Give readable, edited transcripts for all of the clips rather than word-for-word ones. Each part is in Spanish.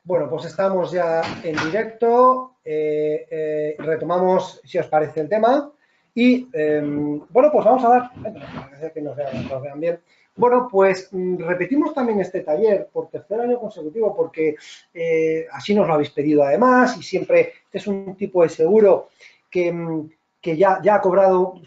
Bueno, pues estamos ya en directo, retomamos, si os parece, el tema y, bueno, pues vamos a dar, que nos vean bien. Bueno, pues repetimos también este taller por tercer año consecutivo porque así nos lo habéis pedido además y siempre este es un tipo de seguro que ya ha cobrado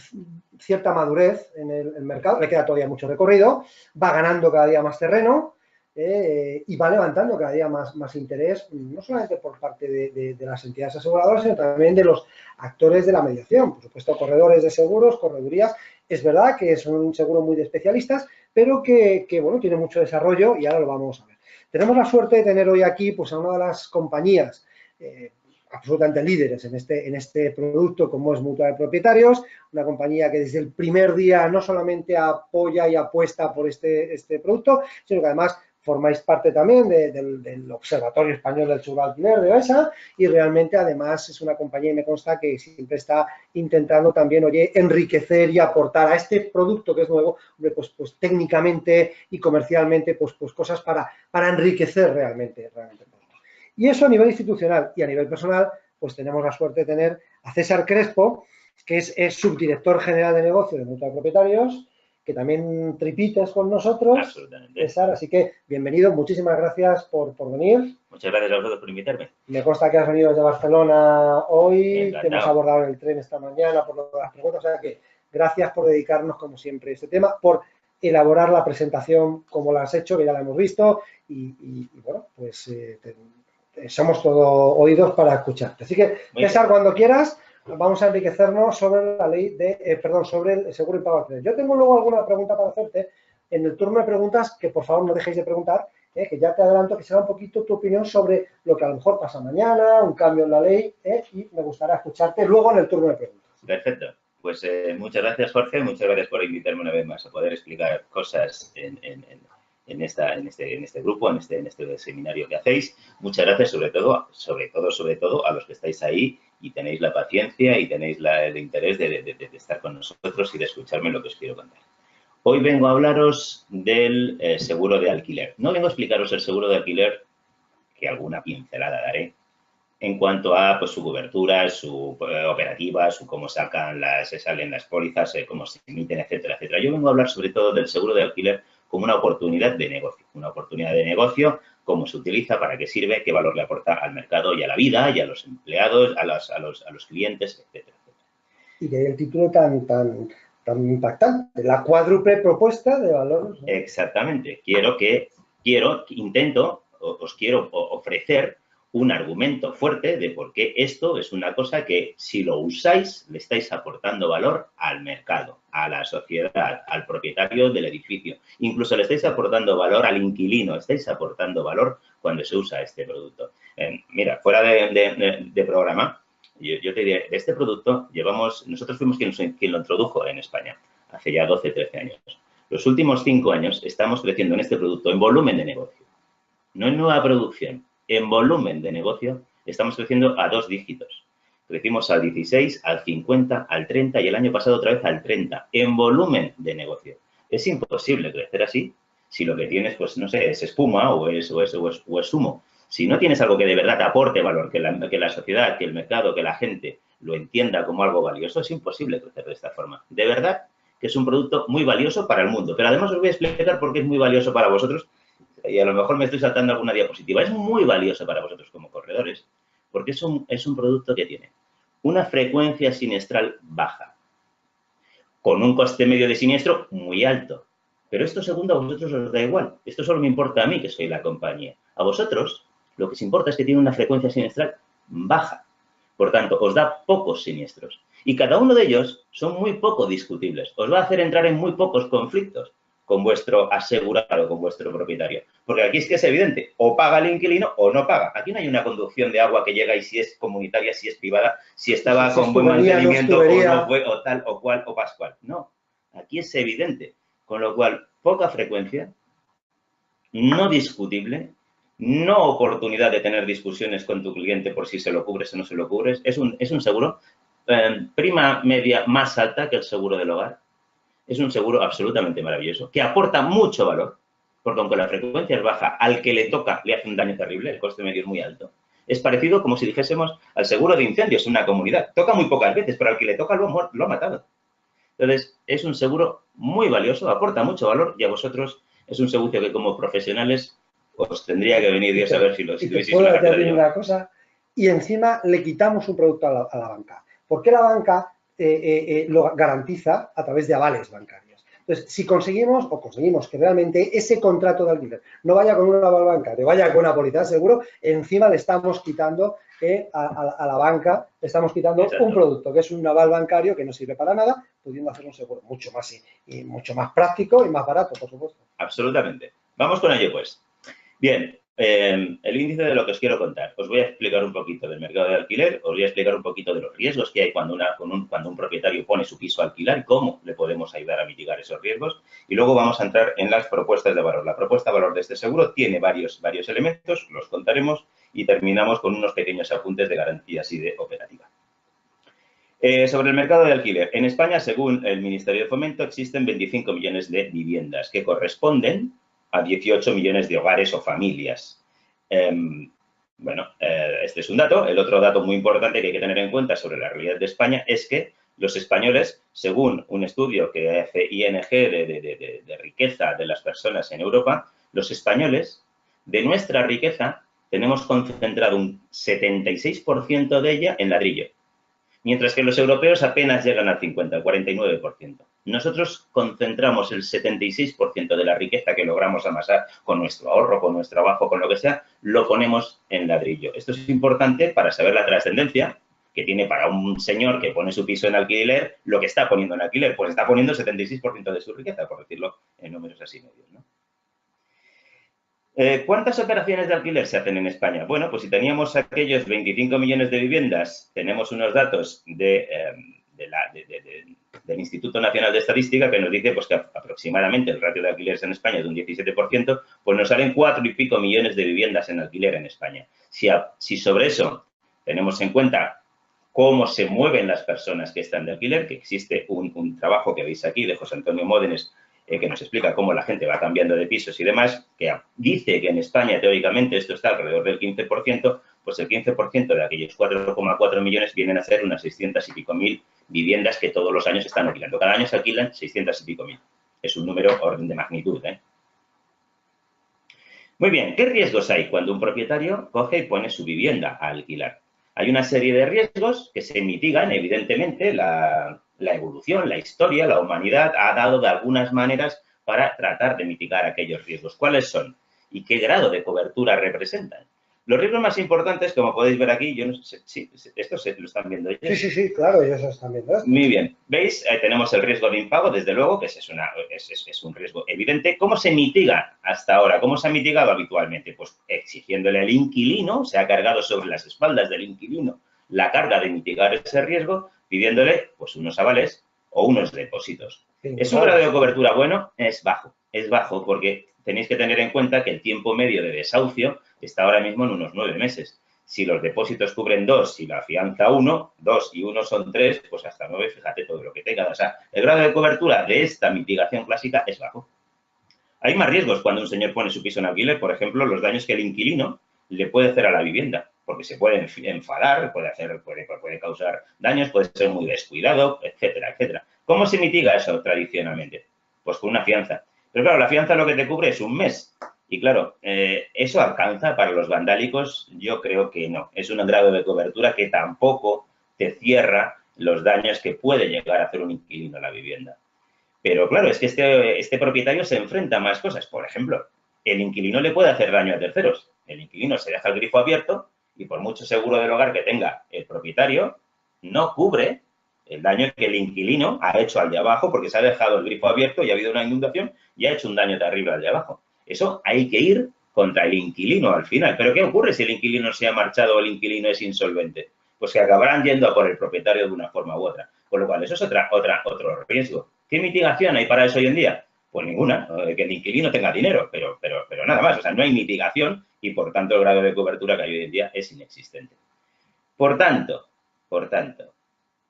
cierta madurez en el mercado, le queda todavía mucho recorrido, va ganando cada día más terreno. Y va levantando cada día más interés, no solamente por parte de las entidades aseguradoras, sino también de los actores de la mediación. Por supuesto, corredores de seguros, corredurías. Es verdad que es un seguro muy de especialistas, pero que bueno, tiene mucho desarrollo y ahora lo vamos a ver. Tenemos la suerte de tener hoy aquí pues, a una de las compañías absolutamente líderes en este producto, como es Mutua de Propietarios, una compañía que desde el primer día no solamente apoya y apuesta por este producto, sino que además formáis parte también del Observatorio Español del Seguro de Alquiler de OESA y realmente además es una compañía y me consta que siempre está intentando también, oye, enriquecer y aportar a este producto que es nuevo, pues técnicamente y comercialmente, pues cosas para enriquecer realmente. Y eso a nivel institucional y a nivel personal, pues tenemos la suerte de tener a César Crespo, que es subdirector general de negocio de Mutua de Propietarios, que también tripites con nosotros. Absolutamente. César, así que bienvenido, muchísimas gracias por venir. Muchas gracias a vosotros por invitarme. Me consta que has venido desde Barcelona hoy, Encantado. te hemos abordado en el tren esta mañana por las preguntas, o sea que gracias por dedicarnos, como siempre, a este tema, por elaborar la presentación como la has hecho, que ya la hemos visto, y bueno, pues somos todo oídos para escucharte. Así que, César, cuando quieras, vamos a enriquecernos sobre la ley de, sobre el seguro impago alquiler. Yo tengo luego alguna pregunta para hacerte en el turno de preguntas, que por favor no dejéis de preguntar, que ya te adelanto que será un poquito tu opinión sobre lo que a lo mejor pasa mañana, un cambio en la ley, y me gustaría escucharte luego en el turno de preguntas. Perfecto. Pues muchas gracias, Jorge, muchas gracias por invitarme una vez más a poder explicar cosas en este grupo, en este seminario que hacéis. Muchas gracias sobre todo a los que estáis ahí y tenéis la paciencia y tenéis el interés de estar con nosotros y de escucharme lo que os quiero contar. Hoy vengo a hablaros del seguro de alquiler. No vengo a explicaros el seguro de alquiler, que alguna pincelada daré, en cuanto a pues, su cobertura, su operativa, su cómo se salen las pólizas, cómo se emiten, etcétera, etcétera. Yo vengo a hablar sobre todo del seguro de alquiler como una oportunidad de negocio, cómo se utiliza, para qué sirve, qué valor le aporta al mercado y a la vida, y a los empleados, a los clientes, etcétera, etcétera. Y de ahí el título tan impactante, la cuádruple propuesta de valor. ¿No? Exactamente. Os quiero ofrecer un argumento fuerte de por qué esto es una cosa que, si lo usáis, le estáis aportando valor al mercado, a la sociedad, al propietario del edificio. Incluso le estáis aportando valor al inquilino, estáis aportando valor cuando se usa este producto. Mira, fuera de programa, yo te diré, este producto nosotros fuimos quien lo introdujo en España, hace ya 12, 13 años. Los últimos 5 años estamos creciendo en este producto en volumen de negocio, no en nueva producción. En volumen de negocio estamos creciendo a 2 dígitos. Crecimos al 16, al 50, al 30 y el año pasado otra vez al 30. En volumen de negocio. Es imposible crecer así si lo que tienes, pues no sé, es espuma o es humo. Si no tienes algo que de verdad te aporte valor, que la sociedad, que el mercado, que la gente lo entienda como algo valioso, es imposible crecer de esta forma. De verdad que es un producto muy valioso para el mundo. Pero además os voy a explicar por qué es muy valioso para vosotros. Y a lo mejor me estoy saltando alguna diapositiva. Es muy valioso para vosotros como corredores, porque es un producto que tiene una frecuencia siniestral baja, con un coste medio de siniestro muy alto. Pero esto segundo a vosotros os da igual. Esto solo me importa a mí, que soy la compañía. A vosotros lo que os importa es que tiene una frecuencia siniestral baja. Por tanto, os da pocos siniestros. Y cada uno de ellos son muy poco discutibles. Os va a hacer entrar en muy pocos conflictos con vuestro asegurado, con vuestro propietario. Porque aquí es que es evidente, o paga el inquilino o no paga. Aquí no hay una conducción de agua que llega y si es comunitaria, si es privada, si estaba con buen mantenimiento o no fue, o tal, o cual, o pascual. No, aquí es evidente. Con lo cual, poca frecuencia, no discutible, no oportunidad de tener discusiones con tu cliente por si se lo cubres o no se lo cubres. Es un seguro prima media más alta que el seguro del hogar. Es un seguro absolutamente maravilloso, que aporta mucho valor, porque aunque la frecuencia es baja, al que le toca le hace un daño terrible, el coste medio es muy alto. Es parecido como si dijésemos al seguro de incendios en una comunidad. Toca muy pocas veces, pero al que le toca lo ha matado. Entonces, es un seguro muy valioso, aporta mucho valor y a vosotros es un seguro que como profesionales os tendría que venir Dios a ver si Y te tuvieseis puedo una cartera de decir llevar. una cosa, y encima le quitamos un producto a la banca. ¿Por qué la banca lo garantiza a través de avales bancarios? Entonces, si conseguimos que realmente ese contrato de alquiler no vaya con una aval bancario, vaya con una póliza de seguro, encima le estamos quitando a la banca, le estamos quitando Exacto. un producto que es un aval bancario que no sirve para nada, pudiendo hacer un seguro mucho más y mucho más práctico y más barato, por supuesto. Absolutamente. Vamos con ello, pues. Bien, el índice de lo que os quiero contar. Os voy a explicar un poquito del mercado de alquiler, os voy a explicar un poquito de los riesgos que hay cuando un propietario pone su piso a alquilar y cómo le podemos ayudar a mitigar esos riesgos. Y luego vamos a entrar en las propuestas de valor. La propuesta de valor de este seguro tiene varios elementos, los contaremos y terminamos con unos pequeños apuntes de garantías y de operativa. Sobre el mercado de alquiler. En España, según el Ministerio de Fomento, existen 25 millones de viviendas que corresponden a 18 millones de hogares o familias. Este es un dato. El otro dato muy importante que hay que tener en cuenta sobre la realidad de España es que los españoles, según un estudio que hace ING de riqueza de las personas en Europa, los españoles, de nuestra riqueza, tenemos concentrado un 76% de ella en ladrillo. Mientras que los europeos apenas llegan al 50, al 49%. Nosotros concentramos el 76% de la riqueza que logramos amasar con nuestro ahorro, con nuestro trabajo, con lo que sea, lo ponemos en ladrillo. Esto es importante para saber la trascendencia que tiene para un señor que pone su piso en alquiler, lo que está poniendo en alquiler, pues está poniendo el 76% de su riqueza, por decirlo en números así medios, ¿no? ¿Cuántas operaciones de alquiler se hacen en España? Bueno, pues si teníamos aquellos 25 millones de viviendas, tenemos unos datos del Instituto Nacional de Estadística que nos dice pues, que aproximadamente el ratio de alquileres en España es de un 17%, pues nos salen 4 y pico millones de viviendas en alquiler en España. Si sobre eso tenemos en cuenta cómo se mueven las personas que están de alquiler, que existe un trabajo que veis aquí de José Antonio Módenes, que nos explica cómo la gente va cambiando de pisos y demás, que dice que en España teóricamente esto está alrededor del 15%, pues el 15% de aquellos 4,4 millones vienen a ser unas 600 y pico mil viviendas que todos los años están alquilando. Cada año se alquilan 600 y pico mil. Es un número orden de magnitud, ¿eh? Muy bien, ¿qué riesgos hay cuando un propietario coge y pone su vivienda a alquilar? Hay una serie de riesgos que se mitigan, evidentemente, la evolución, la historia, la humanidad ha dado de algunas maneras para tratar de mitigar aquellos riesgos. ¿Cuáles son? ¿Y qué grado de cobertura representan? Los riesgos más importantes, como podéis ver aquí, yo no sé si esto lo están viendo ellos. Sí, claro, ellos están viendo esto. Muy bien. ¿Veis? Tenemos el riesgo de impago, desde luego, que es un riesgo evidente. ¿Cómo se mitiga hasta ahora? ¿Cómo se ha mitigado habitualmente? Pues exigiéndole al inquilino, se ha cargado sobre las espaldas del inquilino la carga de mitigar ese riesgo, pidiéndole pues unos avales o unos depósitos. Sí, ¿Es un grado de cobertura bueno? Es bajo porque tenéis que tener en cuenta que el tiempo medio de desahucio está ahora mismo en unos 9 meses. Si los depósitos cubren 2, si la fianza 1, 2 y 1 son 3, pues hasta 9, fíjate todo lo que tenga. O sea, el grado de cobertura de esta mitigación clásica es bajo. Hay más riesgos cuando un señor pone su piso en alquiler, por ejemplo, los daños que el inquilino le puede hacer a la vivienda, porque se puede enfadar, puede causar daños, puede ser muy descuidado, etcétera, etcétera. ¿Cómo se mitiga eso tradicionalmente? Pues con una fianza. Pero claro, la fianza lo que te cubre es un mes. Y claro, ¿eso alcanza para los vandálicos? Yo creo que no. Es un grado de cobertura que tampoco te cierra los daños que puede llegar a hacer un inquilino a la vivienda. Pero claro, es que este propietario se enfrenta a más cosas. Por ejemplo, el inquilino le puede hacer daño a terceros. El inquilino se deja el grifo abierto y por mucho seguro del hogar que tenga el propietario, no cubre el daño que el inquilino ha hecho al de abajo porque se ha dejado el grifo abierto y ha habido una inundación y ha hecho un daño terrible al de abajo. Eso hay que ir contra el inquilino al final. ¿Pero qué ocurre si el inquilino se ha marchado o el inquilino es insolvente? Pues que acabarán yendo a por el propietario de una forma u otra. Con lo cual, eso es otro riesgo. ¿Qué mitigación hay para eso hoy en día? Pues ninguna, que el inquilino tenga dinero, pero nada más. O sea, no hay mitigación y, por tanto, el grado de cobertura que hay hoy en día es inexistente. Por tanto,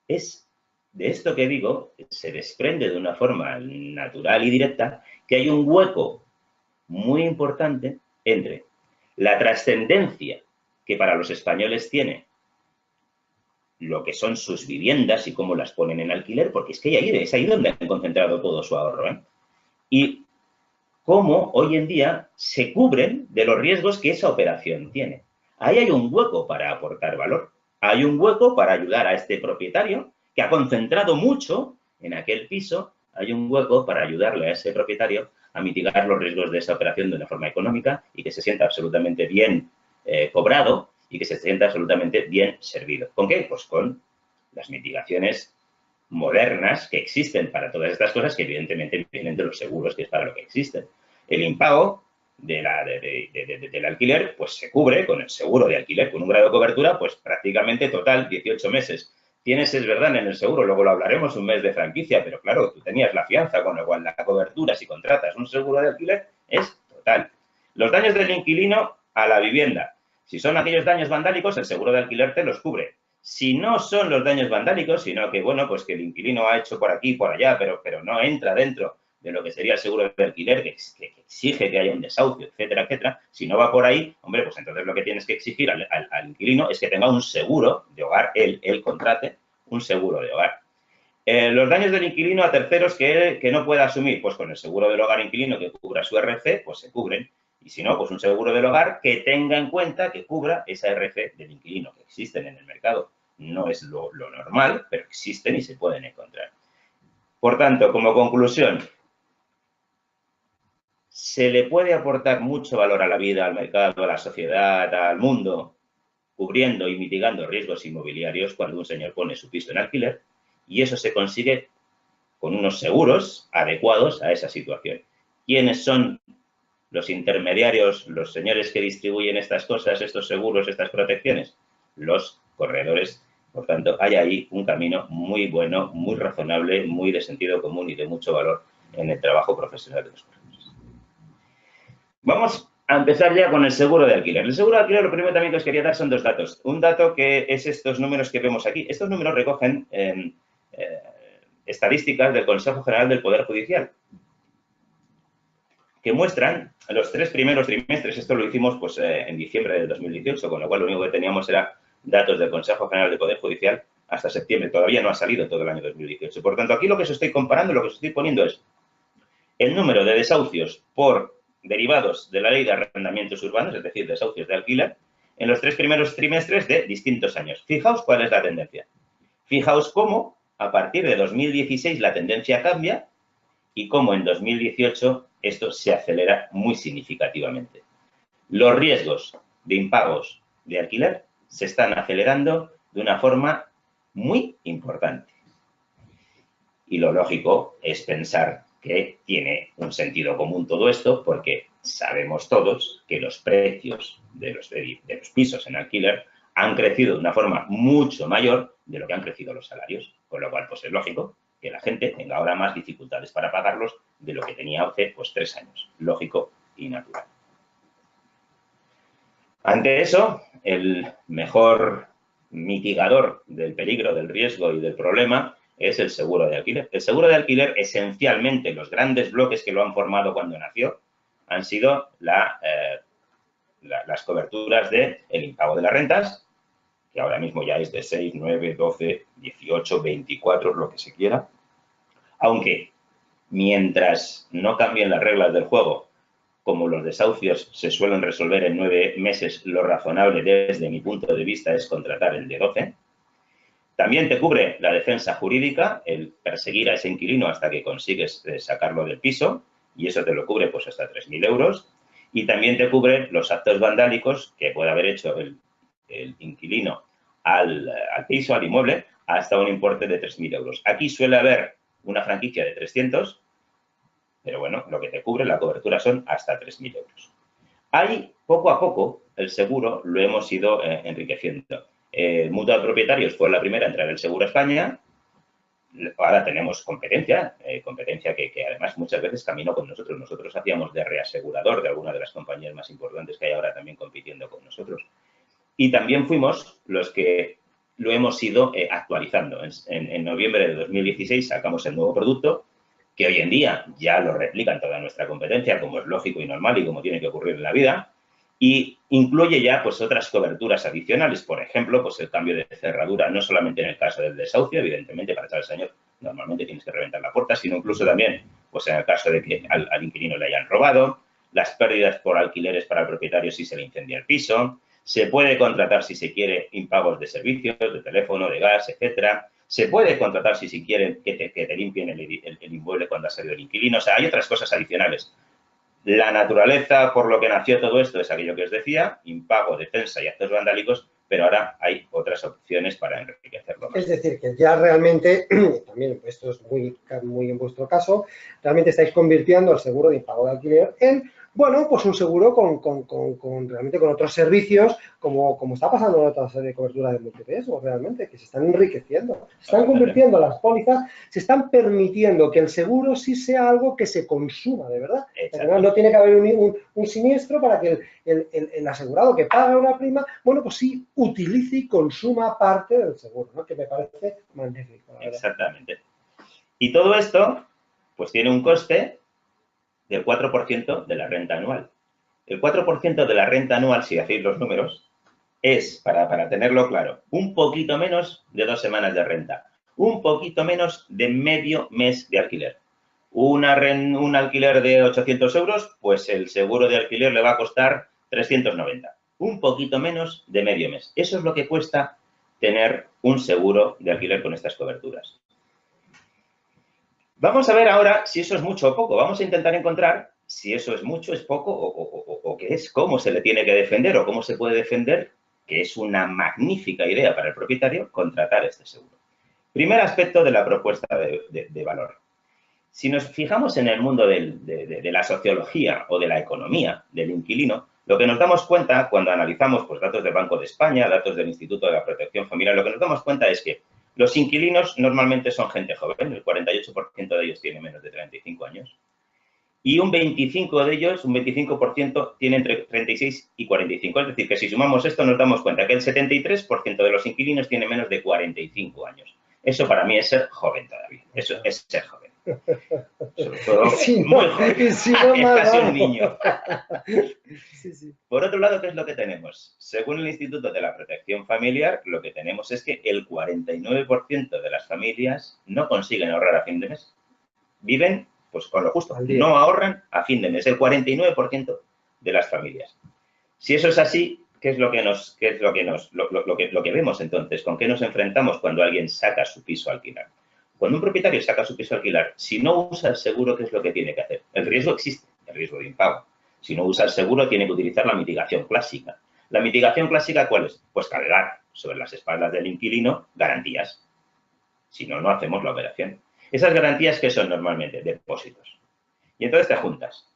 es de esto que digo, se desprende de una forma natural y directa que hay un hueco muy importante entre la trascendencia que para los españoles tiene lo que son sus viviendas y cómo las ponen en alquiler, porque es que es ahí donde han concentrado todo su ahorro, ¿eh? Y cómo hoy en día se cubren de los riesgos que esa operación tiene. Ahí hay un hueco para aportar valor. Hay un hueco para ayudar a este propietario que ha concentrado mucho en aquel piso. Hay un hueco para ayudarle a ese propietario a mitigar los riesgos de esa operación de una forma económica y que se sienta absolutamente bien cobrado y que se sienta absolutamente bien servido. ¿Con qué? Pues con las mitigaciones modernas que existen para todas estas cosas que evidentemente vienen de los seguros, que es para lo que existen. El impago del alquiler pues se cubre con el seguro de alquiler, con un grado de cobertura pues prácticamente total, 18 meses. Tienes, es verdad, en el seguro, luego lo hablaremos, un mes de franquicia, pero claro, tú tenías la fianza, con lo cual la cobertura, si contratas un seguro de alquiler, es total. Los daños del inquilino a la vivienda. Si son aquellos daños vandálicos, el seguro de alquiler te los cubre. Si no son los daños vandálicos, sino que, bueno, pues que el inquilino ha hecho por aquí y por allá, pero no entra dentro de lo que sería el seguro de alquiler, que exige que haya un desahucio, etcétera, etcétera, si no va por ahí, hombre, pues entonces lo que tienes que exigir al inquilino es que tenga un seguro de hogar, él contrate un seguro de hogar. Los daños del inquilino a terceros que no pueda asumir, pues con el seguro del hogar inquilino que cubra su RC, pues se cubren. Y si no, pues un seguro del hogar que tenga en cuenta que cubra esa RC del inquilino, que existen en el mercado. No es lo normal, pero existen y se pueden encontrar. Por tanto, como conclusión, se le puede aportar mucho valor a la vida, al mercado, a la sociedad, al mundo, cubriendo y mitigando riesgos inmobiliarios cuando un señor pone su piso en alquiler, y eso se consigue con unos seguros adecuados a esa situación. ¿Quiénes son los intermediarios, los señores que distribuyen estas cosas, estos seguros, estas protecciones? Los corredores. Por tanto, hay ahí un camino muy bueno, muy razonable, muy de sentido común y de mucho valor en el trabajo profesional de los corredores. Vamos a empezar ya con el seguro de alquiler. El seguro de alquiler, lo primero también que os quería dar son dos datos. Un dato que es estos números que vemos aquí. Estos números recogen estadísticas del Consejo General del Poder Judicial, que muestran los 3 primeros trimestres. Esto lo hicimos pues, en diciembre del 2018, con lo cual lo único que teníamos era datos del Consejo General del Poder Judicial hasta septiembre. Todavía no ha salido todo el año 2018. Por tanto, aquí lo que os estoy comparando, lo que os estoy poniendo es el número de desahucios por derivados de la Ley de Arrendamientos Urbanos, es decir, desahucios de alquiler, en los 3 primeros trimestres de distintos años. Fijaos cuál es la tendencia. Fijaos cómo a partir de 2016 la tendencia cambia y cómo en 2018 esto se acelera muy significativamente. Los riesgos de impagos de alquiler se están acelerando de una forma muy importante. Y lo lógico es pensar que tiene un sentido común todo esto porque sabemos todos que los precios de los pisos en alquiler han crecido de una forma mucho mayor de lo que han crecido los salarios, con lo cual pues es lógico que la gente tenga ahora más dificultades para pagarlos de lo que tenía hace pues 3 años. Lógico y natural. Ante eso, el mejor mitigador del peligro, del riesgo y del problema es el seguro de alquiler. El seguro de alquiler, esencialmente, los grandes bloques que lo han formado cuando nació han sido las coberturas del impago de las rentas, que ahora mismo ya es de 6, 9, 12, 18, 24, lo que se quiera. Aunque mientras no cambien las reglas del juego, como los desahucios se suelen resolver en 9 meses, lo razonable desde mi punto de vista es contratar el de 12. También te cubre la defensa jurídica, el perseguir a ese inquilino hasta que consigues sacarlo del piso, y eso te lo cubre pues hasta 3.000 euros. Y también te cubre los actos vandálicos que puede haber hecho el inquilino al piso, al inmueble, hasta un importe de 3.000 euros. Aquí suele haber una franquicia de 300, pero bueno, lo que te cubre la cobertura son hasta 3.000 euros. Ahí, poco a poco, el seguro lo hemos ido enriqueciendo. Mutua de Propietarios fue la primera a entrar el Seguro a España. Ahora tenemos competencia que además muchas veces caminó con nosotros. Nosotros hacíamos de reasegurador de alguna de las compañías más importantes que hay ahora también compitiendo con nosotros. Y también fuimos los que lo hemos ido actualizando. En noviembre de 2016 sacamos el nuevo producto, que hoy en día ya lo replican toda nuestra competencia, como es lógico y normal y como tiene que ocurrir en la vida, y incluye ya pues otras coberturas adicionales, por ejemplo, pues el cambio de cerradura, no solamente en el caso del desahucio, evidentemente para echar al señor normalmente tienes que reventar la puerta, sino incluso también pues en el caso de que al inquilino le hayan robado, las pérdidas por alquileres para el propietario si se le incendia el piso, se puede contratar si se quiere impagos de servicios, de teléfono, de gas, etcétera. Se puede contratar si se quiere que te limpien el inmueble cuando ha salido el inquilino. O sea, hay otras cosas adicionales. La naturaleza, por lo que nació todo esto, es aquello que os decía, impago, defensa y actos vandálicos, pero ahora hay otras opciones para enriquecerlo más. Es decir, que ya realmente, también esto es muy en vuestro caso, realmente estáis convirtiendo el seguro de impago de alquiler en, bueno, pues un seguro realmente con otros servicios, como está pasando en otra serie de cobertura de multiriesgo, realmente, que se están enriqueciendo, se están convirtiendo las pólizas, se están permitiendo que el seguro sí sea algo que se consuma, de verdad. No tiene que haber un siniestro para que el asegurado que paga una prima, bueno, pues sí utilice y consuma parte del seguro, ¿no? Que me parece magnífico, la verdad. Exactamente. Y todo esto, pues tiene un coste del 4% de la renta anual. El 4% de la renta anual, si hacéis los números, es, para tenerlo claro, un poquito menos de 2 semanas de renta, un poquito menos de medio mes de alquiler. Un alquiler de 800 euros, pues el seguro de alquiler le va a costar 390. Un poquito menos de medio mes. Eso es lo que cuesta tener un seguro de alquiler con estas coberturas. Vamos a ver ahora si eso es mucho o poco. Vamos a intentar encontrar si eso es mucho, es poco o qué es, cómo se le tiene que defender o cómo se puede defender, que es una magnífica idea para el propietario, contratar este seguro. Primer aspecto de la propuesta de valor. Si nos fijamos en el mundo de la sociología o de la economía del inquilino, lo que nos damos cuenta cuando analizamos pues, datos del Banco de España, datos del Instituto de la Protección Familiar, lo que nos damos cuenta es que los inquilinos normalmente son gente joven, el 48% de ellos tiene menos de 35 años, y un 25% de ellos, un 25% tiene entre 36 y 45. Es decir, que si sumamos esto nos damos cuenta que el 73% de los inquilinos tiene menos de 45 años. Eso para mí es ser joven todavía. Eso es ser joven. Sobre todo muy joven. Si no más, casi un niño. Sí. Por otro lado, ¿qué es lo que tenemos? Según el Instituto de la Protección Familiar, lo que tenemos es que el 49% de las familias no consiguen ahorrar a fin de mes. Viven pues con lo justo, no ahorran a fin de mes, el 49% de las familias. Si eso es así, ¿qué es lo que vemos entonces? ¿Con qué nos enfrentamos cuando alguien saca su piso a alquilar? Cuando un propietario saca su piso a alquilar, si no usa el seguro, ¿qué es lo que tiene que hacer? El riesgo existe, el riesgo de impago. Si no usa el seguro, tiene que utilizar la mitigación clásica. ¿La mitigación clásica cuál es? Pues cargar sobre las espaldas del inquilino garantías. Si no, no hacemos la operación. Esas garantías, ¿qué son normalmente? Depósitos. Y entonces te juntas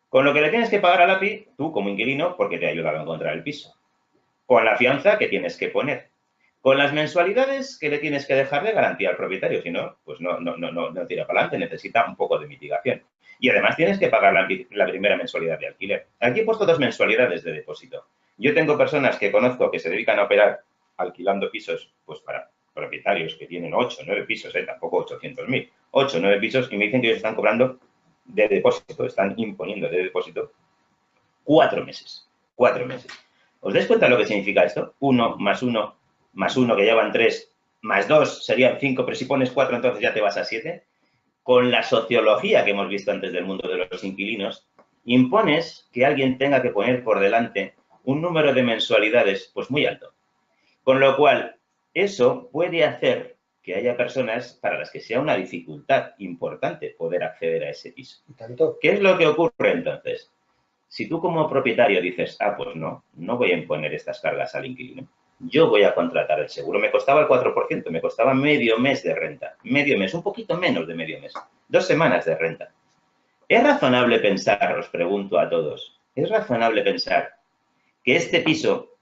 con lo que le tienes que pagar al API, tú como inquilino, porque te ha ayudado a encontrar el piso. Con la fianza que tienes que poner. Con las mensualidades que le tienes que dejar de garantía al propietario. Si no, pues no tira para adelante, necesita un poco de mitigación. Y además tienes que pagar la primera mensualidad de alquiler. Aquí he puesto 2 mensualidades de depósito. Yo tengo personas que conozco que se dedican a operar alquilando pisos pues para propietarios que tienen 8 o 9 pisos, tampoco 800.000, 8 o 9 pisos, y me dicen que ellos están cobrando de depósito, están imponiendo de depósito 4 meses. 4 meses. ¿Os dais cuenta de lo que significa esto? 1 más 1 más 1, que ya van 3, más 2 serían 5, pero si pones 4 entonces ya te vas a 7. Con la sociología que hemos visto antes del mundo de los inquilinos, impones que alguien tenga que poner por delante un número de mensualidades pues muy alto. Con lo cual, eso puede hacer que haya personas para las que sea una dificultad importante poder acceder a ese piso. ¿Qué es lo que ocurre entonces? Si tú como propietario dices, pues no voy a imponer estas cargas al inquilino, yo voy a contratar el seguro. Me costaba el 4%, me costaba medio mes de renta. Medio mes, un poquito menos de medio mes. 2 semanas de renta. ¿Es razonable pensar, os pregunto a todos, es razonable pensar que este piso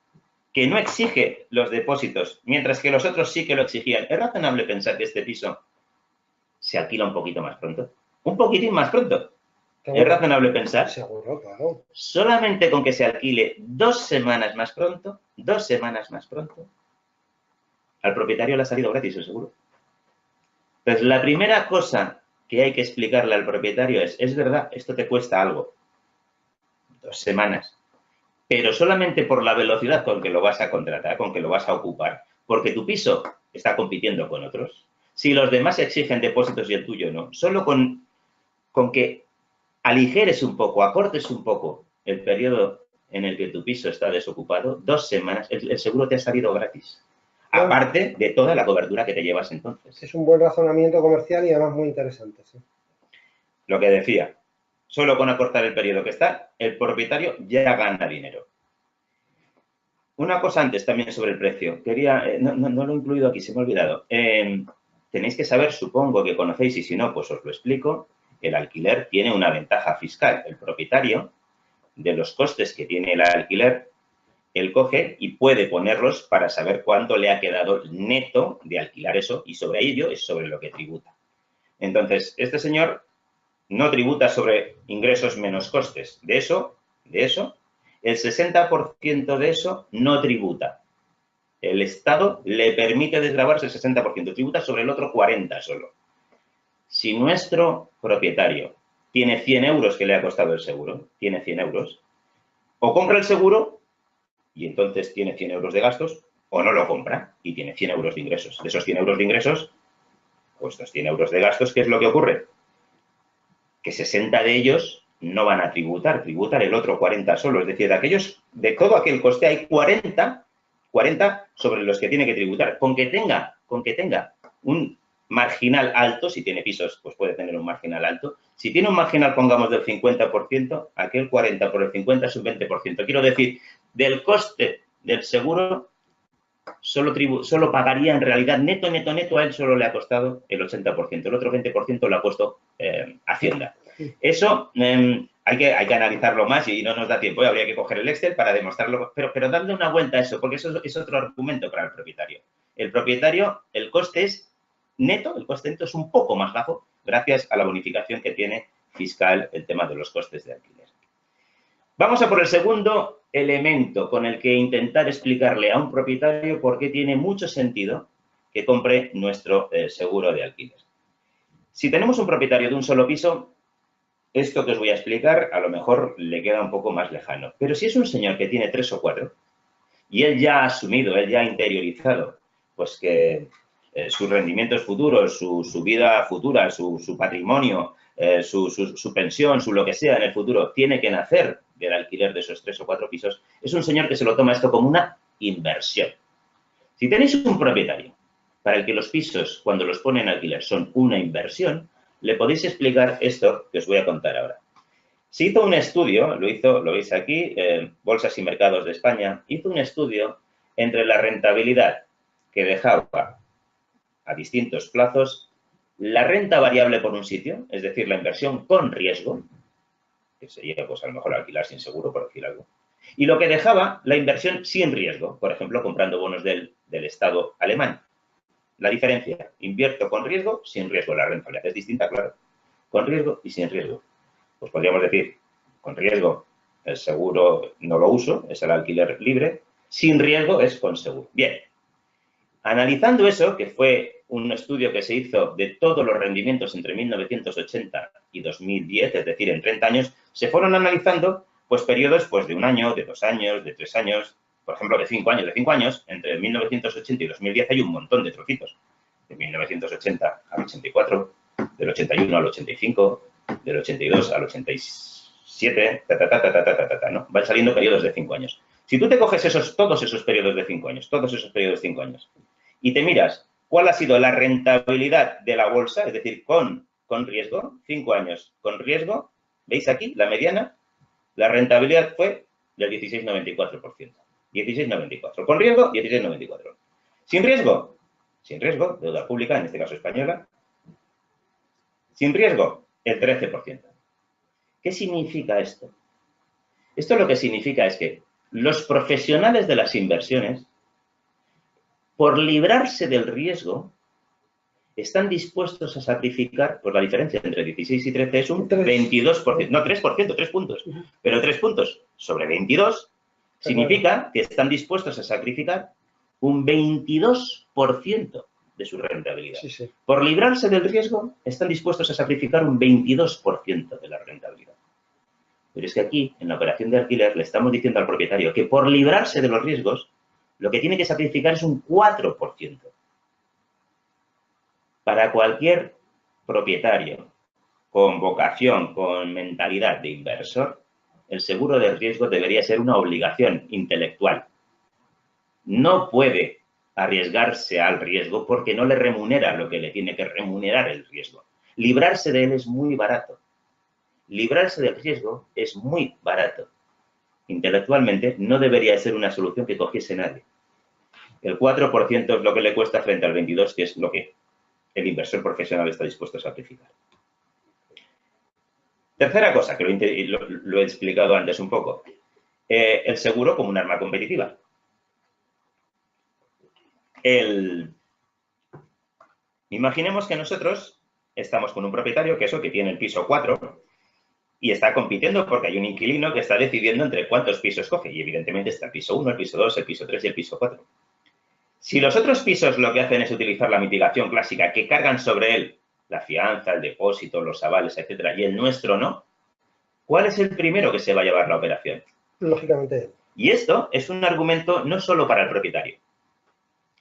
que no exige los depósitos, mientras que los otros sí que lo exigían, ¿es razonable pensar que este piso se alquila un poquito más pronto? Un poquitín más pronto. ¿Es razonable pensar? Seguro, claro. Solamente con que se alquile 2 semanas más pronto, al propietario le ha salido gratis el seguro. Pues la primera cosa que hay que explicarle al propietario es verdad, esto te cuesta algo, 2 semanas, pero solamente por la velocidad con que lo vas a contratar, con que lo vas a ocupar, porque tu piso está compitiendo con otros. Si los demás exigen depósitos y el tuyo no, solo con que aligeres un poco, acortes un poco el periodo en el que tu piso está desocupado, 2 semanas, el seguro te ha salido gratis. Bueno, Aparte de toda la cobertura que te llevas entonces. es un buen razonamiento comercial y además muy interesante. ¿Sí? Lo que decía, solo con acortar el periodo que está, el propietario ya gana dinero. Una cosa antes también sobre el precio. No lo he incluido aquí, se me ha olvidado. Tenéis que saber, supongo que conocéis, y si no, pues os lo explico, el alquiler tiene una ventaja fiscal. El propietario, de los costes que tiene el alquiler, él coge y puede ponerlos para saber cuánto le ha quedado neto de alquilar eso, y sobre ello es sobre lo que tributa. Entonces, este señor no tributa sobre ingresos menos costes. De eso, el 60% de eso no tributa. El Estado le permite desgravarse el 60%, tributa sobre el otro 40% solo. Si nuestro propietario tiene 100 euros que le ha costado el seguro, tiene 100 euros, o compra el seguro y entonces tiene 100 euros de gastos, o no lo compra y tiene 100 euros de ingresos. De esos 100 euros de ingresos, pues estos 100 euros de gastos, ¿qué es lo que ocurre? Que 60 de ellos no van a tributar, tributan el otro 40 solo. Es decir, de todo aquel coste hay 40 sobre los que tiene que tributar. Con que tenga un marginal alto, si tiene pisos, pues puede tener un marginal alto. Si tiene un marginal, pongamos, del 50%, aquel 40 por el 50 es un 20%. Quiero decir, del coste del seguro, solo pagaría en realidad neto, a él solo le ha costado el 80%. El otro 20% lo ha puesto Hacienda. Eso hay que analizarlo más y no nos da tiempo. Habría que coger el Excel para demostrarlo, pero darle una vuelta a eso, porque eso es otro argumento para el propietario. El propietario, el coste neto es un poco más bajo gracias a la bonificación que tiene fiscal el tema de los costes de alquiler. Vamos a por el segundo elemento con el que intentar explicarle a un propietario por qué tiene mucho sentido que compre nuestro seguro de alquiler. Si tenemos un propietario de un solo piso, esto que os voy a explicar a lo mejor le queda un poco más lejano. Pero si es un señor que tiene 3 o 4 y él ya ha asumido, él ya ha interiorizado, pues que sus rendimientos futuros, su vida futura, su patrimonio, su pensión, su lo que sea en el futuro, tiene que nacer del alquiler de esos 3 o 4 pisos, es un señor que se lo toma esto como una inversión. Si tenéis un propietario para el que los pisos, cuando los pone en alquiler, son una inversión, le podéis explicar esto que os voy a contar ahora. Se hizo un estudio, lo veis aquí, Bolsas y Mercados de España, hizo un estudio entre la rentabilidad que dejaba a distintos plazos, la renta variable por un sitio, es decir, la inversión con riesgo, que sería pues a lo mejor alquilar sin seguro, por decir algo, y lo que dejaba la inversión sin riesgo, por ejemplo, comprando bonos del Estado alemán. La diferencia, invierto con riesgo, sin riesgo, la rentabilidad es distinta, claro, con riesgo y sin riesgo. Pues podríamos decir, con riesgo, el seguro no lo uso, es el alquiler libre, sin riesgo es con seguro. Bien, analizando eso, que fue un estudio que se hizo de todos los rendimientos entre 1980 y 2010, es decir, en 30 años, se fueron analizando pues periodos pues, de 1 año, de 2 años, de 3 años, por ejemplo, de 5 años. De 5 años, entre 1980 y 2010 hay un montón de trocitos. De 1980 al 84, del 81 al 85, del 82 al 87, ¿no? Van saliendo periodos de 5 años. Si tú te coges todos esos periodos de 5 años, y te miras cuál ha sido la rentabilidad de la bolsa, es decir, con riesgo, 5 años con riesgo, ¿veis aquí la mediana? La rentabilidad fue del 16,94%. 16,94. Con riesgo, 16,94. Sin riesgo, deuda pública, en este caso española, sin riesgo, el 13%. ¿Qué significa esto? Esto lo que significa es que los profesionales de las inversiones, por librarse del riesgo, están dispuestos a sacrificar, pues la diferencia entre 16 y 13 es un 22%, no 3%, 3 puntos, pero 3 puntos sobre 22 significa que están dispuestos a sacrificar un 22% de su rentabilidad. Sí, sí. Por librarse del riesgo, están dispuestos a sacrificar un 22% de la rentabilidad. Pero es que aquí, en la operación de alquiler, le estamos diciendo al propietario que por librarse de los riesgos, lo que tiene que sacrificar es un 4%. Para cualquier propietario con vocación, con mentalidad de inversor, el seguro de riesgo debería ser una obligación intelectual. No puede arriesgarse al riesgo porque no le remunera lo que le tiene que remunerar el riesgo. Librarse de él es muy barato. Librarse del riesgo es muy barato. Intelectualmente no debería ser una solución que cogiese nadie. El 4% es lo que le cuesta frente al 22%, que es lo que el inversor profesional está dispuesto a sacrificar. Tercera cosa, que lo he explicado antes un poco. El seguro como un arma competitiva. Imaginemos que nosotros estamos con un propietario que tiene el piso 4 y está compitiendo porque hay un inquilino que está decidiendo entre cuántos pisos coge. Y evidentemente está el piso 1, el piso 2, el piso 3 y el piso 4. Si los otros pisos lo que hacen es utilizar la mitigación clásica, que cargan sobre él la fianza, el depósito, los avales, etcétera, y el nuestro no, ¿cuál es el primero que se va a llevar la operación? Lógicamente. Y esto es un argumento no solo para el propietario.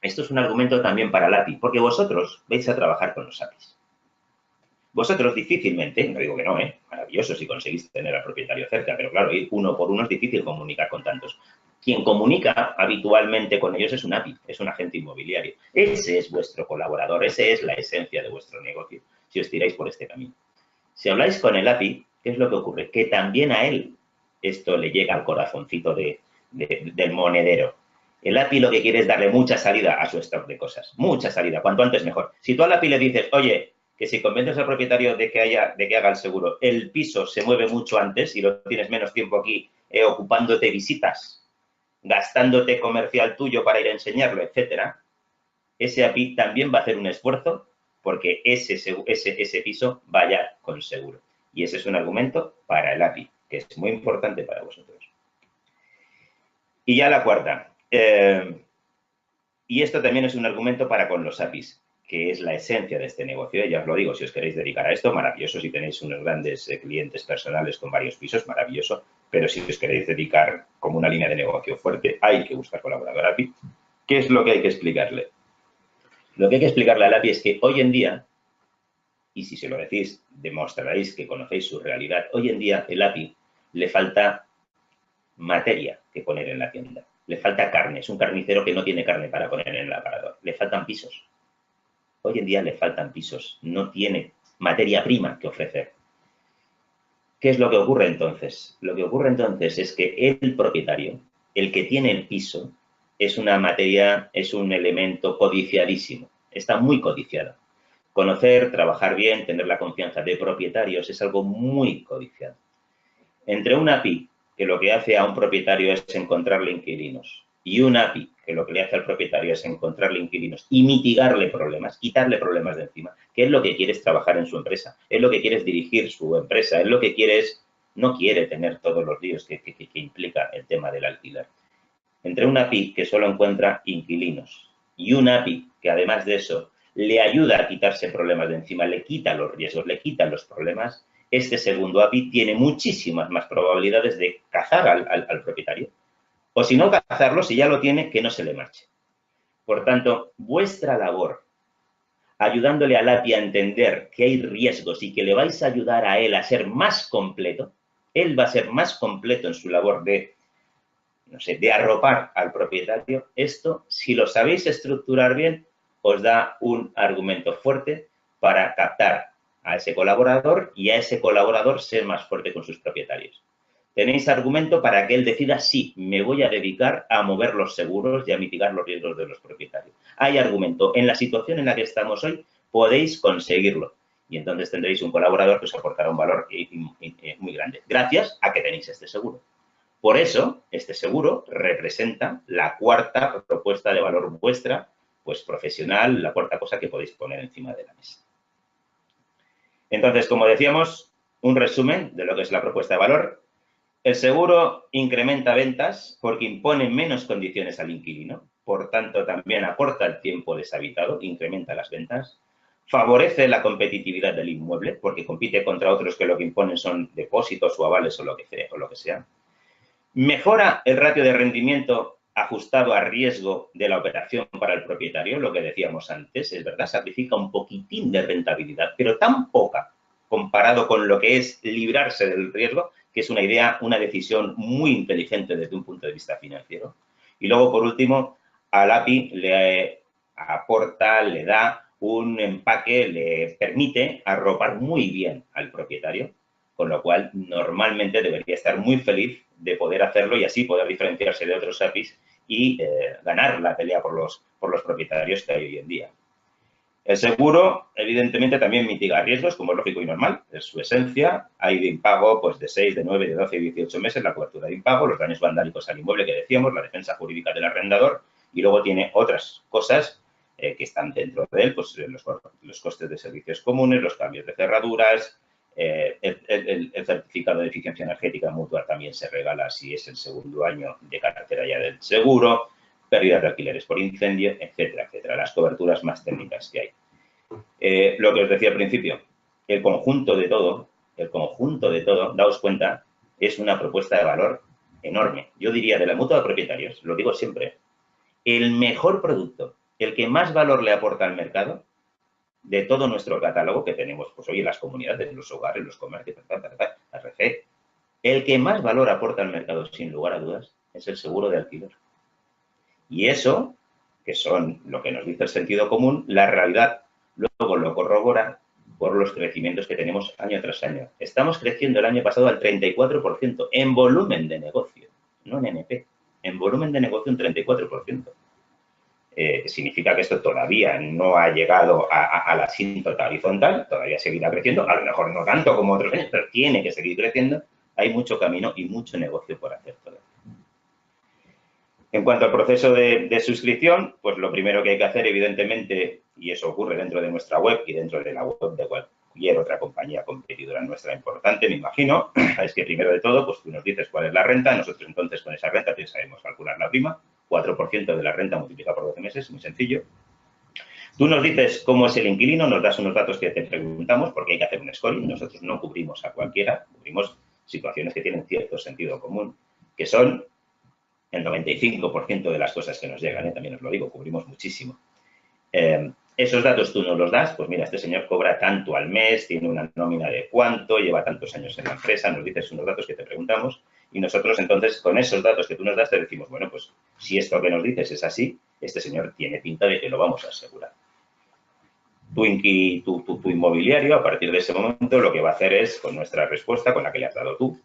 Esto es un argumento también para el API, porque vosotros vais a trabajar con los APIs. Vosotros difícilmente, no digo que no, maravilloso si conseguís tener al propietario cerca, pero claro, ir uno por uno es difícil comunicar con tantos. Quien comunica habitualmente con ellos es un API, es un agente inmobiliario. Ese es vuestro colaborador, esa es la esencia de vuestro negocio, si os tiráis por este camino. Si habláis con el API, ¿qué es lo que ocurre? Que también a él esto le llega al corazoncito del monedero. El API lo que quiere es darle mucha salida a su stock de cosas. Mucha salida, cuanto antes mejor. Si tú al API le dices, oye, que si convences al propietario de que haga el seguro, el piso se mueve mucho antes y lo tienes menos tiempo aquí ocupándote visitas, gastándote comercial tuyo para ir a enseñarlo, etcétera, ese API también va a hacer un esfuerzo porque ese piso vaya con seguro. Y ese es un argumento para el API, que es muy importante para vosotros. Y ya la cuarta. Y esto también es un argumento para con los APIs, que es la esencia de este negocio. Ya os lo digo, si os queréis dedicar a esto, maravilloso. Si tenéis unos grandes clientes personales con varios pisos, maravilloso. Pero si os queréis dedicar como una línea de negocio fuerte, hay que buscar colaborador API. ¿Qué es lo que hay que explicarle? Lo que hay que explicarle al API es que hoy en día, y si se lo decís, demostraréis que conocéis su realidad, hoy en día el API le falta materia que poner en la tienda. Le falta carne, es un carnicero que no tiene carne para poner en el aparador. Le faltan pisos. Hoy en día le faltan pisos, no tiene materia prima que ofrecer. ¿Qué es lo que ocurre entonces? Lo que ocurre entonces es que el propietario, el que tiene el piso, es una materia, es un elemento codiciadísimo, está muy codiciado. Conocer, trabajar bien, tener la confianza de propietarios es algo muy codiciado. Entre un API, que lo que hace a un propietario es encontrarle inquilinos, y un API, que lo que le hace al propietario es encontrarle inquilinos y mitigarle problemas, quitarle problemas de encima, que es lo que quiere es trabajar en su empresa, es lo que quiere es dirigir su empresa, es lo que quiere es, no quiere tener todos los líos que implica el tema del alquiler. Entre un API que solo encuentra inquilinos y un API que además de eso le ayuda a quitarse problemas de encima, le quita los riesgos, le quita los problemas, este segundo API tiene muchísimas más probabilidades de cazar al propietario. O si no cazarlo, si ya lo tiene, que no se le marche. Por tanto, vuestra labor, ayudándole al API a entender que hay riesgos y que le vais a ayudar a él a ser más completo, él va a ser más completo en su labor de, no sé, de arropar al propietario. Esto, si lo sabéis estructurar bien, os da un argumento fuerte para captar a ese colaborador y a ese colaborador ser más fuerte con sus propietarios. Tenéis argumento para que él decida, sí, me voy a dedicar a mover los seguros y a mitigar los riesgos de los propietarios. Hay argumento. En la situación en la que estamos hoy, podéis conseguirlo. Y entonces tendréis un colaborador que os aportará un valor muy grande, gracias a que tenéis este seguro. Por eso, este seguro representa la cuarta propuesta de valor vuestra, pues profesional, la cuarta cosa que podéis poner encima de la mesa. Entonces, como decíamos, un resumen de lo que es la propuesta de valor. El seguro incrementa ventas porque impone menos condiciones al inquilino. por tanto también aporta el tiempo deshabitado, incrementa las ventas, favorece la competitividad del inmueble porque compite contra otros que lo que imponen son depósitos o avales o lo que sea. Mejora el ratio de rendimiento ajustado a riesgo de la operación para el propietario, lo que decíamos antes, es verdad, sacrifica un poquitín de rentabilidad, pero tan poca comparado con lo que es librarse del riesgo, que es una idea, una decisión muy inteligente desde un punto de vista financiero. Y luego, por último, al API le aporta, le da un empaque, le permite arropar muy bien al propietario, con lo cual normalmente debería estar muy feliz de poder hacerlo y así poder diferenciarse de otros APIs y ganar la pelea por los propietarios que hay hoy en día. El seguro, evidentemente, también mitiga riesgos, como es lógico y normal, es su esencia. Hay de impago pues, de 6, de 9, de 12 y 18 meses, la cobertura de impago, los daños vandálicos al inmueble que decíamos, la defensa jurídica del arrendador y luego tiene otras cosas que están dentro de él, pues los costes de servicios comunes, los cambios de cerraduras, el certificado de eficiencia energética mutua también se regala si es el segundo año de cartera ya del seguro, pérdidas de alquileres por incendio, etcétera, etcétera, las coberturas más técnicas que hay. Lo que os decía al principio, el conjunto de todo, daos cuenta, es una propuesta de valor enorme. Yo diría de la mutua de propietarios, lo digo siempre, el mejor producto, el que más valor le aporta al mercado de todo nuestro catálogo que tenemos, pues hoy en las comunidades, en los hogares, los comercios, RC, el que más valor aporta al mercado, sin lugar a dudas, es el seguro de alquiler. Y eso, que son lo que nos dice el sentido común, la realidad luego lo corrobora por los crecimientos que tenemos año tras año. Estamos creciendo el año pasado al 34% en volumen de negocio, no en NP, en volumen de negocio un 34%. Significa que esto todavía no ha llegado a la asíntota horizontal, todavía seguirá creciendo, a lo mejor no tanto como otros años, pero tiene que seguir creciendo. Hay mucho camino y mucho negocio por hacer todavía. En cuanto al proceso de suscripción, pues lo primero que hay que hacer, evidentemente, y eso ocurre dentro de nuestra web y dentro de la web de cualquier otra compañía competidora nuestra importante, me imagino, es que primero de todo, pues tú nos dices cuál es la renta, nosotros entonces con esa renta ya sabemos calcular la prima, 4% de la renta multiplicado por 12 meses, muy sencillo. Tú nos dices cómo es el inquilino, nos das unos datos que te preguntamos porque hay que hacer un scoring, nosotros no cubrimos a cualquiera, cubrimos situaciones que tienen cierto sentido común, que son el 95% de las cosas que nos llegan, también os lo digo, cubrimos muchísimo. Esos datos tú nos los das, pues mira, este señor cobra tanto al mes, tiene una nómina de cuánto, lleva tantos años en la empresa, nos dices unos datos que te preguntamos y nosotros entonces con esos datos que tú nos das te decimos, bueno, pues si esto que nos dices es así, este señor tiene pinta de que lo vamos a asegurar. Tu inmobiliario, a partir de ese momento, lo que va a hacer es, con nuestra respuesta, con la que le has dado tú,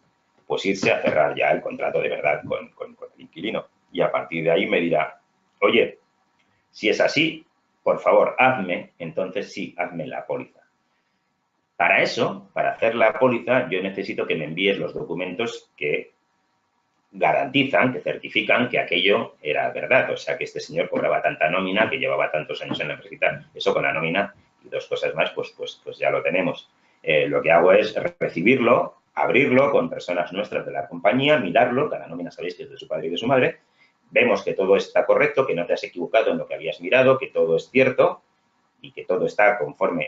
pues irse a cerrar ya el contrato de verdad con el inquilino. Y a partir de ahí me dirá, oye, si es así, por favor, entonces sí, hazme la póliza. Para eso, para hacer la póliza, yo necesito que me envíes los documentos que garantizan, que certifican que aquello era verdad. O sea, que este señor cobraba tanta nómina, que llevaba tantos años en la empresa. Eso con la nómina y dos cosas más, pues ya lo tenemos. Lo que hago es recibirlo, abrirlo con personas nuestras de la compañía, mirarlo, cada nómina sabéis que es de su padre y de su madre, vemos que todo está correcto, que no te has equivocado en lo que habías mirado, que todo es cierto y que todo está conforme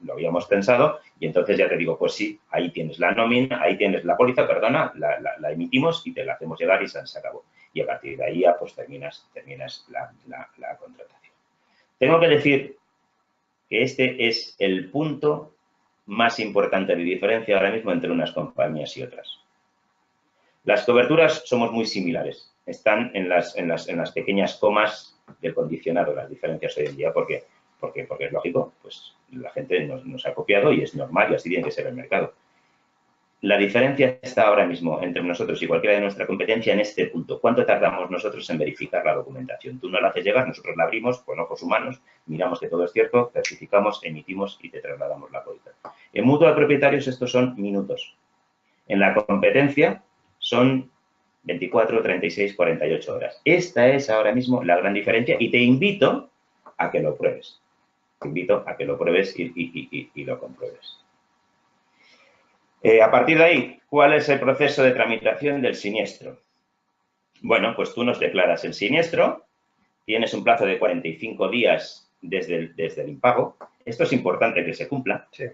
lo habíamos pensado y entonces ya te digo, pues sí, ahí tienes la nómina, ahí tienes la póliza, perdona, la emitimos y te la hacemos llegar y se acabó. Y a partir de ahí ya pues terminas la contratación. Tengo que decir que este es el punto más importante de diferencia ahora mismo entre unas compañías y otras. Las coberturas somos muy similares. Están en las pequeñas comas del condicionado, las diferencias hoy en día, porque es lógico, pues la gente nos ha copiado y es normal y así tiene que ser el mercado. La diferencia está ahora mismo entre nosotros y cualquiera de nuestra competencia en este punto. ¿Cuánto tardamos nosotros en verificar la documentación? Tú nos la haces llegar, nosotros la abrimos con ojos humanos, miramos que todo es cierto, certificamos, emitimos y te trasladamos la póliza. En mutua de propietarios estos son minutos. En la competencia son 24, 36, 48 horas. Esta es ahora mismo la gran diferencia y te invito a que lo pruebes. Te invito a que lo pruebes y lo compruebes. A partir de ahí, ¿cuál es el proceso de tramitación del siniestro? Bueno, pues tú nos declaras el siniestro, tienes un plazo de 45 días desde el impago. Esto es importante que se cumpla. Sí.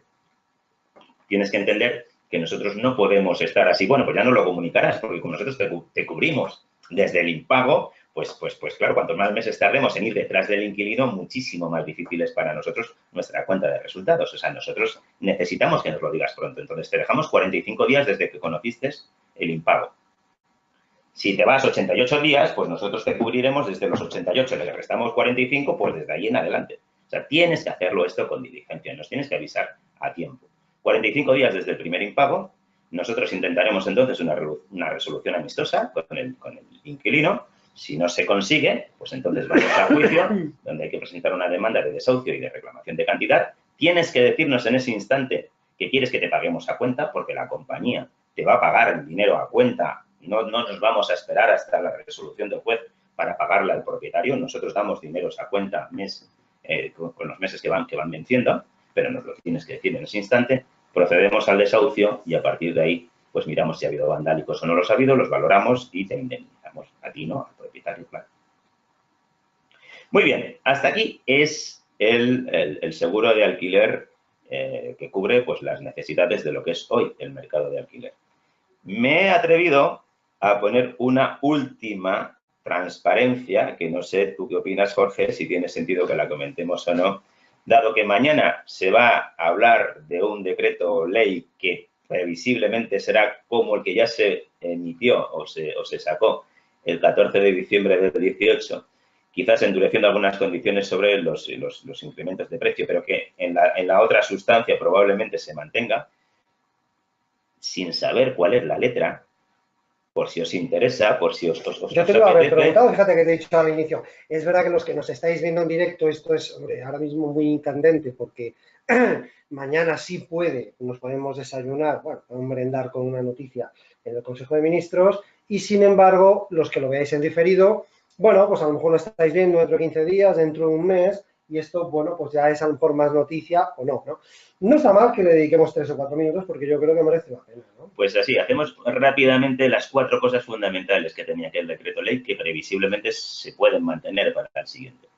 Tienes que entender que nosotros no podemos estar así, bueno, pues ya no lo comunicarás, porque como nosotros te cubrimos desde el impago, pues claro, cuanto más meses tardemos en ir detrás del inquilino, muchísimo más difícil es para nosotros nuestra cuenta de resultados. O sea, nosotros necesitamos que nos lo digas pronto. Entonces, te dejamos 45 días desde que conociste el impago. Si te vas 88 días, pues nosotros te cubriremos desde los 88, le restamos 45, pues desde ahí en adelante. O sea, tienes que hacerlo esto con diligencia, nos tienes que avisar a tiempo. 45 días desde el primer impago, nosotros intentaremos entonces una resolución amistosa con el inquilino. Si no se consigue, pues entonces vamos a juicio, donde hay que presentar una demanda de desahucio y de reclamación de cantidad. Tienes que decirnos en ese instante que quieres que te paguemos a cuenta, porque la compañía te va a pagar el dinero a cuenta. No nos vamos a esperar hasta la resolución del juez para pagarle al propietario. Nosotros damos dineros a cuenta con los meses que van venciendo, pero nos lo tienes que decir en ese instante. Procedemos al desahucio y a partir de ahí, pues miramos si ha habido vandálicos o no los ha habido, los valoramos y te indemnizamos. A ti no, al propietario, claro. Muy bien, hasta aquí es el seguro de alquiler que cubre pues, las necesidades de lo que es hoy el mercado de alquiler. Me he atrevido a poner una última transparencia, que no sé tú qué opinas, Jorge, si tiene sentido que la comentemos o no, dado que mañana se va a hablar de un decreto ley que previsiblemente será como el que ya se emitió o se sacó el 14 de diciembre del 18, quizás endureciendo algunas condiciones sobre los incrementos de precio, pero que en la otra sustancia probablemente se mantenga, sin saber cuál es la letra, por si os interesa, por si os Yo te lo había preguntado, fíjate que te he dicho al inicio. Es verdad que los que nos estáis viendo en directo, esto es, hombre, ahora mismo muy candente, porque mañana sí nos podemos desayunar, bueno, podemos merendar con una noticia en el Consejo de Ministros, y sin embargo, los que lo veáis en diferido, bueno, pues a lo mejor lo estáis viendo dentro de 15 días, dentro de un mes, y esto, bueno, pues ya es a lo mejor más noticia o no, ¿no? No está mal que le dediquemos 3 o 4 minutos porque yo creo que merece la pena, ¿no? Pues así, hacemos rápidamente las 4 cosas fundamentales que tenía aquel decreto ley que previsiblemente se pueden mantener para el siguiente.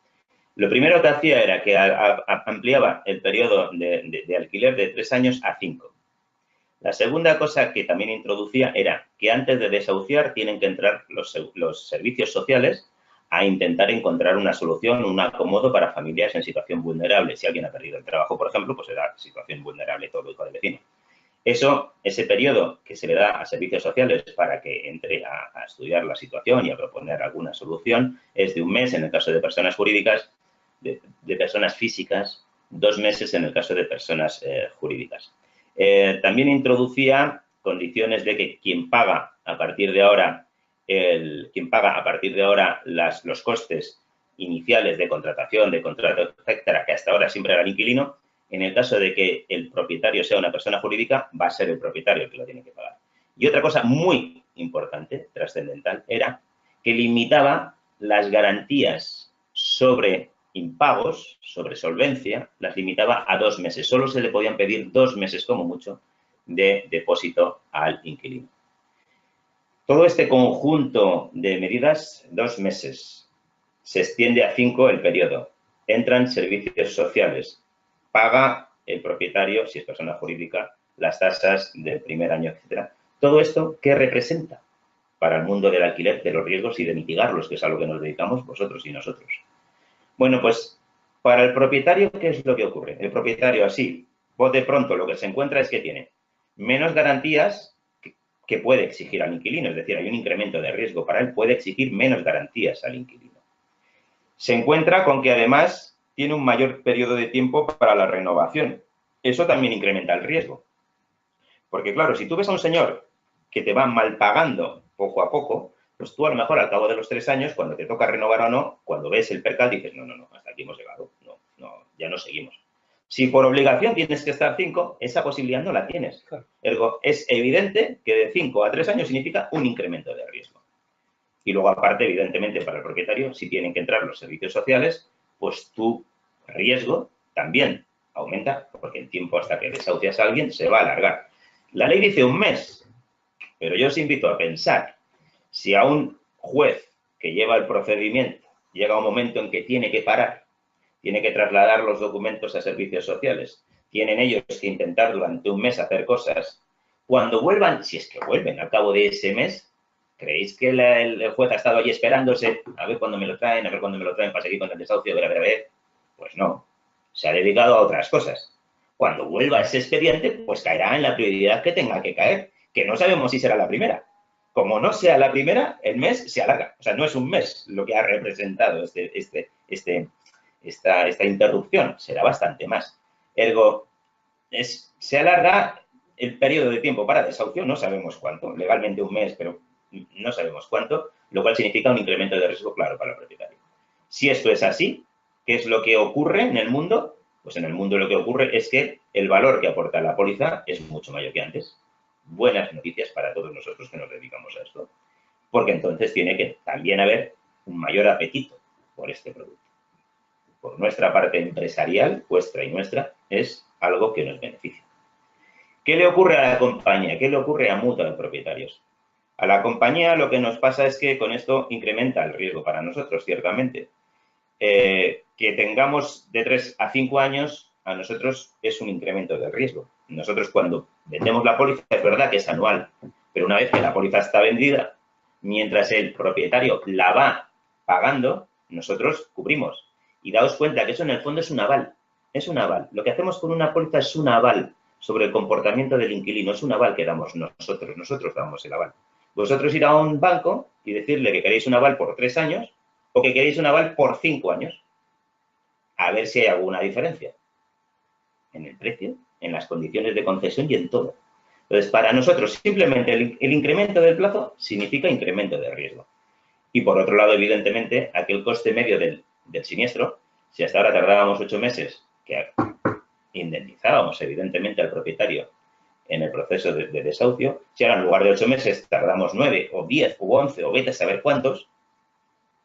Lo primero que hacía era que ampliaba el periodo de alquiler de 3 años a 5. La segunda cosa que también introducía era que antes de desahuciar tienen que entrar los servicios sociales a intentar encontrar una solución, un acomodo para familias en situación vulnerable. Si alguien ha perdido el trabajo, por ejemplo, pues será situación vulnerable todo hijo del vecino. Ese periodo que se le da a servicios sociales para que entre a estudiar la situación y a proponer alguna solución es de 1 mes en el caso de personas jurídicas, de personas físicas, 2 meses en el caso de personas jurídicas. También introducía condiciones de que quien paga a partir de ahora los costes iniciales de contratación, de contrato, etcétera, que hasta ahora siempre era el inquilino, en el caso de que el propietario sea una persona jurídica, va a ser el propietario el que lo tiene que pagar. Y otra cosa muy importante, trascendental, era que limitaba las garantías sobre impagos, sobre solvencia, las limitaba a 2 meses. Solo se le podían pedir 2 meses, como mucho, de depósito al inquilino. Todo este conjunto de medidas, 2 meses. Se extiende a 5 el periodo. Entran servicios sociales. Paga el propietario, si es persona jurídica, las tasas del primer año, etcétera. Todo esto, ¿qué representa para el mundo del alquiler, de los riesgos y de mitigarlos, que es a lo que nos dedicamos vosotros y nosotros? Bueno, pues para el propietario, ¿qué es lo que ocurre? El propietario así, de pronto lo que se encuentra es que tiene menos garantías que puede exigir al inquilino, es decir, hay un incremento de riesgo para él, puede exigir menos garantías al inquilino. Se encuentra con que además tiene un mayor periodo de tiempo para la renovación. Eso también incrementa el riesgo. Porque claro, si tú ves a un señor que te va mal pagando poco a poco, pues tú a lo mejor al cabo de los 3 años, cuando te toca renovar o no, cuando ves el percal dices, no, hasta aquí hemos llegado, no, ya no seguimos. Si por obligación tienes que estar 5, esa posibilidad no la tienes. Ergo, es evidente que de 5 a 3 años significa un incremento de riesgo. Y luego, aparte, evidentemente, para el propietario, si tienen que entrar los servicios sociales, pues tu riesgo también aumenta, porque el tiempo hasta que desahucias a alguien se va a alargar. La ley dice 1 mes, pero yo os invito a pensar si a un juez que lleva el procedimiento llega un momento en que tiene que parar, tiene que trasladar los documentos a servicios sociales, tienen ellos que intentar durante un mes hacer cosas. Cuando vuelvan, si es que vuelven al cabo de ese mes, ¿creéis que el juez ha estado allí esperándose a ver cuándo me lo traen, para seguir con el desahucio, a ver? Pues no, se ha dedicado a otras cosas. Cuando vuelva ese expediente, pues caerá en la prioridad que tenga que caer, que no sabemos si será la primera. Como no sea la primera, el mes se alarga. O sea, no es un mes lo que ha representado esta interrupción, será bastante más. Ergo, se alarga el periodo de tiempo para desahucio, no sabemos cuánto, legalmente un mes, pero no sabemos cuánto, lo cual significa un incremento de riesgo claro para el propietario. Si esto es así, ¿qué es lo que ocurre en el mundo? Pues en el mundo lo que ocurre es que el valor que aporta la póliza es mucho mayor que antes. Buenas noticias para todos nosotros que nos dedicamos a esto, porque entonces tiene que también haber un mayor apetito por este producto. Por nuestra parte empresarial, vuestra y nuestra, es algo que nos beneficia. ¿Qué le ocurre a la compañía? ¿Qué le ocurre a Mutua de Propietarios? A la compañía lo que nos pasa es que con esto incrementa el riesgo para nosotros, ciertamente. Que tengamos de 3 a 5 años, a nosotros es un incremento del riesgo. Nosotros cuando vendemos la póliza, es verdad que es anual, pero una vez que la póliza está vendida, mientras el propietario la va pagando, nosotros cubrimos. Y daos cuenta que eso en el fondo es un aval. Es un aval. Lo que hacemos con una póliza es un aval sobre el comportamiento del inquilino. Es un aval que damos nosotros. Nosotros damos el aval. Vosotros ir a un banco y decirle que queréis un aval por 3 años o que queréis un aval por 5 años. A ver si hay alguna diferencia. En el precio, en las condiciones de concesión y en todo. Entonces, para nosotros, simplemente el incremento del plazo significa incremento de riesgo. Y por otro lado, evidentemente, aquel coste medio del siniestro, si hasta ahora tardábamos 8 meses, que indemnizábamos evidentemente al propietario en el proceso de desahucio, si ahora en lugar de 8 meses tardamos 9 o 10 o 11 o vete a saber cuántos,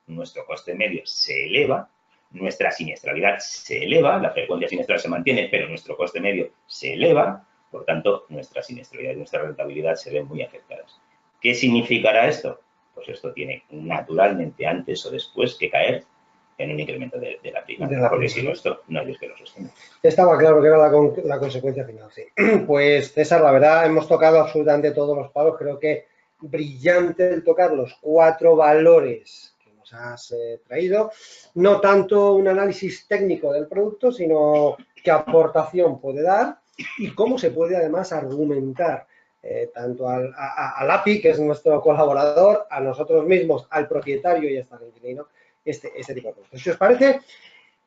nuestro coste medio se eleva, nuestra siniestralidad se eleva, la frecuencia siniestral se mantiene, pero nuestro coste medio se eleva, por tanto, nuestra siniestralidad y nuestra rentabilidad se ven muy afectadas. ¿Qué significará esto? Pues esto tiene naturalmente antes o después que caer en un incremento de la prima, porque si no, esto no hay Dios que lo sostenga. Estaba claro que era la consecuencia final, sí. Pues César, la verdad, hemos tocado absolutamente todos los palos, creo que brillante el tocar los 4 valores que nos has traído, no tanto un análisis técnico del producto, sino qué aportación puede dar y cómo se puede además argumentar tanto al API, que es nuestro colaborador, a nosotros mismos, al propietario y hasta al inquilino, este tipo de productos. Si os parece,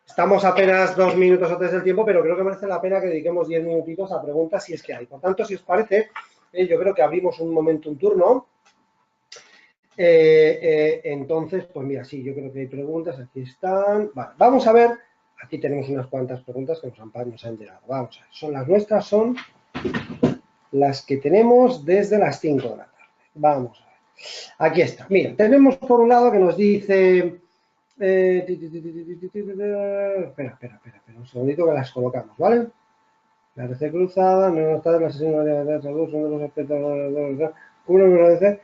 estamos apenas 2 minutos o 3 del tiempo, pero creo que merece la pena que dediquemos 10 minutitos a preguntas si es que hay. Por tanto, si os parece, yo creo que abrimos un momento, un turno. Entonces, pues mira, sí, yo creo que hay preguntas, aquí están. Vale, vamos a ver, aquí tenemos unas cuantas preguntas que nos han llegado. Vamos a ver, son las nuestras, son las que tenemos desde las 5 de la tarde. Vamos a ver. Aquí está. Mira, tenemos por un lado que nos dice... espera, un segundito que las colocamos, ¿vale? La RC cruzada, no está en la sesión de traducción de los aspectos uno no dice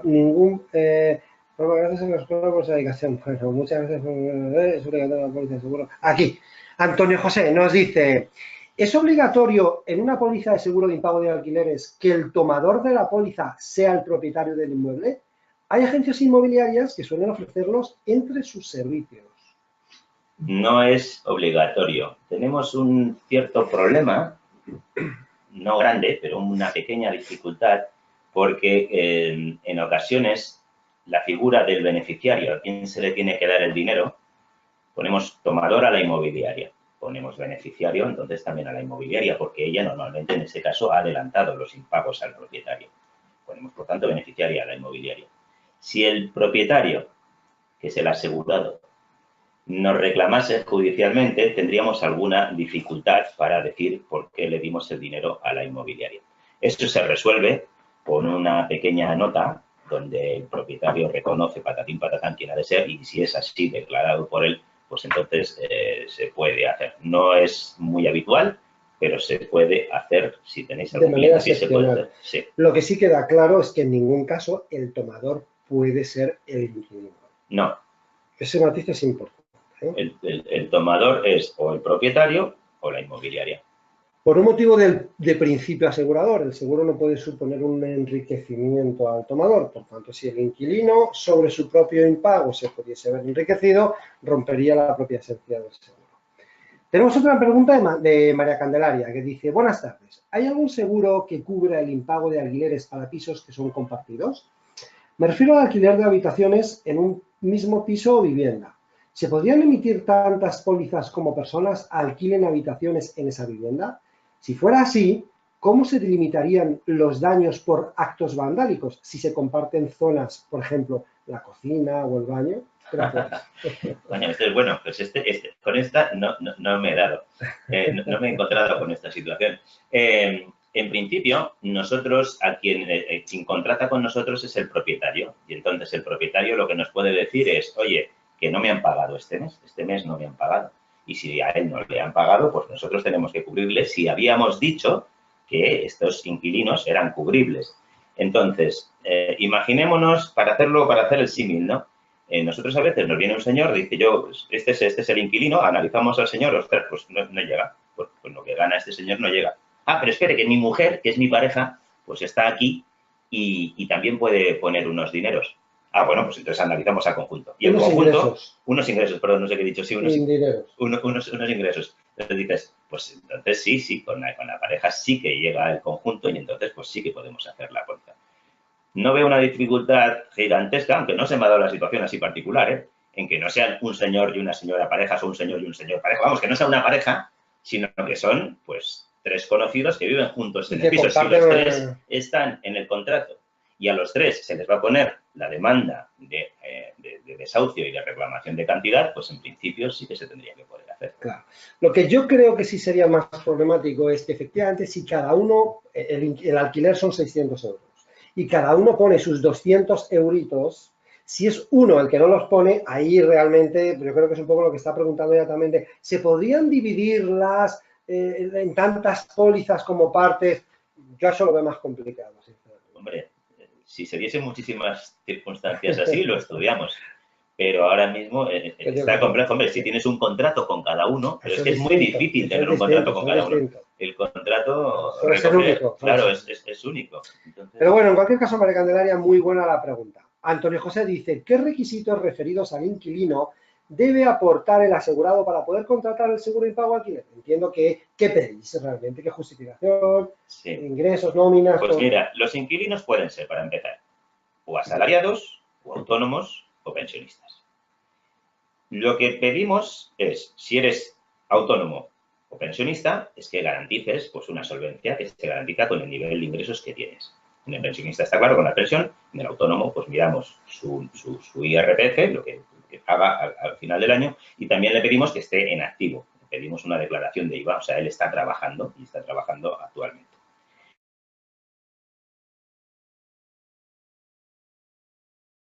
ningún gracias a la escuela por su dedicación. Bueno, muchas veces es obligatorio la póliza de seguro. Aquí, Antonio José nos dice, ¿es obligatorio en una póliza de seguro de impago de alquileres que el tomador de la póliza sea el propietario del inmueble? Hay agencias inmobiliarias que suelen ofrecerlos entre sus servicios. No es obligatorio. Tenemos un cierto problema, no grande, pero una pequeña dificultad, porque en ocasiones la figura del beneficiario, a quien se le tiene que dar el dinero, ponemos tomador a la inmobiliaria, ponemos beneficiario entonces también a la inmobiliaria, porque ella normalmente en ese caso ha adelantado los impagos al propietario. Ponemos, por tanto, beneficiaria a la inmobiliaria. Si el propietario, que es el asegurado, nos reclamase judicialmente, tendríamos alguna dificultad para decir por qué le dimos el dinero a la inmobiliaria. Esto se resuelve con una pequeña nota donde el propietario reconoce patatín patatán quién ha de ser y si es así declarado por él, pues entonces se puede hacer. No es muy habitual, pero se puede hacer si tenéis algún cliente, sí se puede hacer. Sí. Lo que sí queda claro es que en ningún caso el tomador puede ser el inquilino. No, Ese matiz es importante. El tomador es o el propietario o la inmobiliaria. Por un motivo de principio asegurador, el seguro no puede suponer un enriquecimiento al tomador. Por tanto, si el inquilino sobre su propio impago se pudiese ver enriquecido, rompería la propia esencia del seguro. Tenemos otra pregunta de María Candelaria, que dice: buenas tardes, ¿hay algún seguro que cubra el impago de alquileres para pisos que son compartidos? Me refiero al alquiler de habitaciones en un mismo piso o vivienda. ¿Se podrían emitir tantas pólizas como personas alquilen habitaciones en esa vivienda? Si fuera así, ¿cómo se delimitarían los daños por actos vandálicos si se comparten zonas, por ejemplo, la cocina o el baño? Gracias. Bueno, bueno, pues con esta no me he dado, no me he encontrado con esta situación. En principio, nosotros, quien contrata con nosotros es el propietario. Y entonces el propietario lo que nos puede decir es: oye, que no me han pagado este mes no me han pagado. Y si a él no le han pagado, pues nosotros tenemos que cubrirle si habíamos dicho que estos inquilinos eran cubribles. Entonces, imaginémonos, para hacer el símil, ¿no? Nosotros a veces nos viene un señor, dice: este es el inquilino, analizamos al señor, ostras, pues no llega, pues lo que gana este señor no llega. Ah, pero espere, que mi mujer, que es mi pareja, pues está aquí y también puede poner unos dineros. Ah, bueno, pues entonces analizamos al conjunto. Y el conjunto, unos ingresos, perdón, no sé qué he dicho, sí, unos ingresos. Entonces dices, pues entonces sí, con la pareja sí que llega el conjunto y entonces pues sí que podemos hacer la póliza. No veo una dificultad gigantesca, aunque no se me ha dado la situación así particular, en que no sean un señor y una señora parejas o un señor y un señor pareja. Vamos, que no sea una pareja, sino que son, pues, tres conocidos que viven juntos en el piso. Si los tres están en el contrato y a los tres se les va a poner la demanda de desahucio y de reclamación de cantidad, pues en principio sí que se tendría que poder hacer. Claro. Lo que yo creo que sí sería más problemático es que efectivamente si cada uno, el alquiler son 600 euros y cada uno pone sus 200 euritos, si es uno el que no los pone, ahí realmente, yo creo que es un poco lo que está preguntando ya también, ¿se podrían dividirlas en tantas pólizas como partes? Yo eso lo veo más complicado, sinceramente. Hombre, si se diesen muchísimas circunstancias así, lo estudiamos. Pero ahora mismo está complejo. Hombre, si tienes un contrato con cada uno, pero es que es muy difícil tener un contrato con cada uno. El contrato único. Claro, es único. Entonces... Pero bueno, en cualquier caso, María Candelaria, muy buena la pregunta. Antonio José dice: ¿qué requisitos referidos al inquilino debe aportar el asegurado para poder contratar el seguro de impago alquiler? Entiendo que, ¿qué pedís realmente? ¿Qué justificación? Sí. ¿Ingresos, nóminas? Pues mira, los inquilinos pueden ser, para empezar, o asalariados, o autónomos, o pensionistas. Lo que pedimos es, si eres autónomo o pensionista, es que garantices pues una solvencia que se garantiza con el nivel de ingresos que tienes. En el pensionista está claro con la pensión, en el autónomo pues miramos su IRPF, lo que paga al final del año, y también le pedimos que esté en activo. Le pedimos una declaración de IVA, o sea, él está trabajando y está trabajando actualmente.